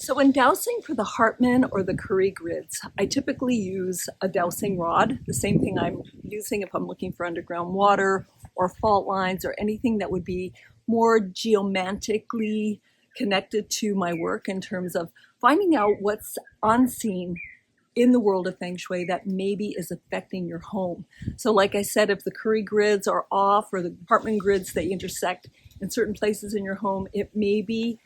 So when dowsing for the Hartman or the Curry grids, I typically use a dowsing rod, the same thing I'm using if I'm looking for underground water or fault lines or anything that would be more geomantically connected to my work in terms of finding out what's unseen in the world of Feng Shui that maybe is affecting your home. So like I said, if the Curry grids are off or the Hartman grids, they intersect in certain places in your home, it may be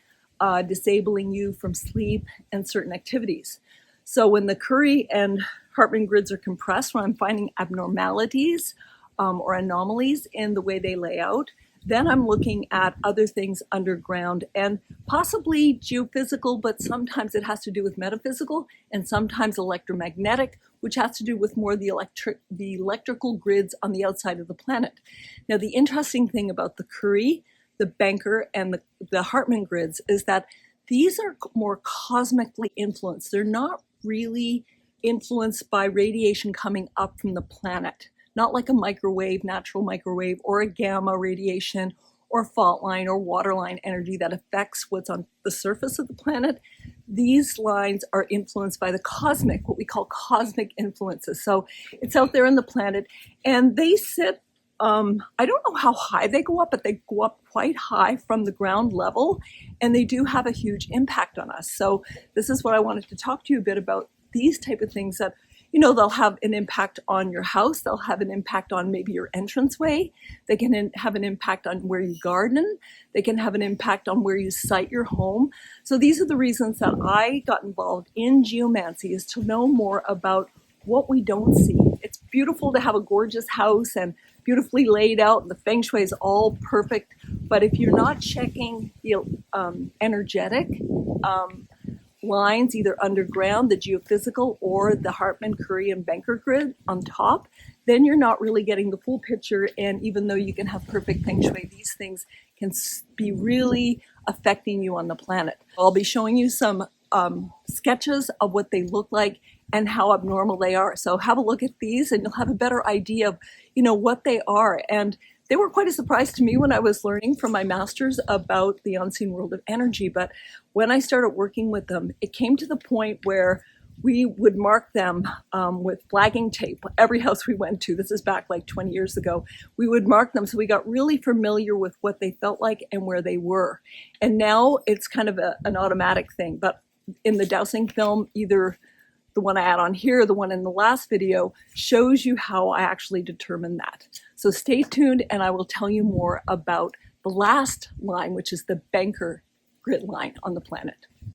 disabling you from sleep and certain activities. So when the Curry and Hartman grids are compressed, when I'm finding abnormalities or anomalies in the way they lay out, then I'm looking at other things underground and possibly geophysical, but sometimes it has to do with metaphysical and sometimes electromagnetic, which has to do with more the electrical grids on the outside of the planet. Now, the interesting thing about the Curry, the Banker, and the Hartman grids is that these are more cosmically influenced. They're not really influenced by radiation coming up from the planet. Not like a microwave, natural microwave, or a gamma radiation, or fault line, or water line energy that affects what's on the surface of the planet. These lines are influenced by the cosmic, what we call cosmic influences. So it's out there in the planet, and they sit, I don't know how high they go up, but they go up quite high from the ground level, and they do have a huge impact on us. So this is what I wanted to talk to you a bit about, these type of things that they'll have an impact on your house. They'll have an impact on maybe your entranceway. They can have an impact on where you garden. They can have an impact on where you site your home. So these are the reasons that I got involved in geomancy, is to know more about what we don't see. It's beautiful to have a gorgeous house and beautifully laid out, and the Feng Shui is all perfect. But if you're not checking the energetic lines, either underground, the geophysical, or the Hartman, Curry, and Banker grid on top, then you're not really getting the full picture. And even though you can have perfect Feng Shui, these things can be really affecting you on the planet. I'll be showing you some sketches of what they look like and how abnormal they are. So have a look at these and you'll have a better idea of, what they are. And they were quite a surprise to me when I was learning from my masters about the unseen world of energy. But when I started working with them, it came to the point where we would mark them with flagging tape. Every house we went to, this is back like 20 years ago, we would mark them. So we got really familiar with what they felt like and where they were. And now it's kind of an automatic thing. But in the dowsing film, either the one I had on here, the one in the last video, shows you how I actually determine that. So stay tuned and I will tell you more about the last line, which is the Banker grid line on the planet.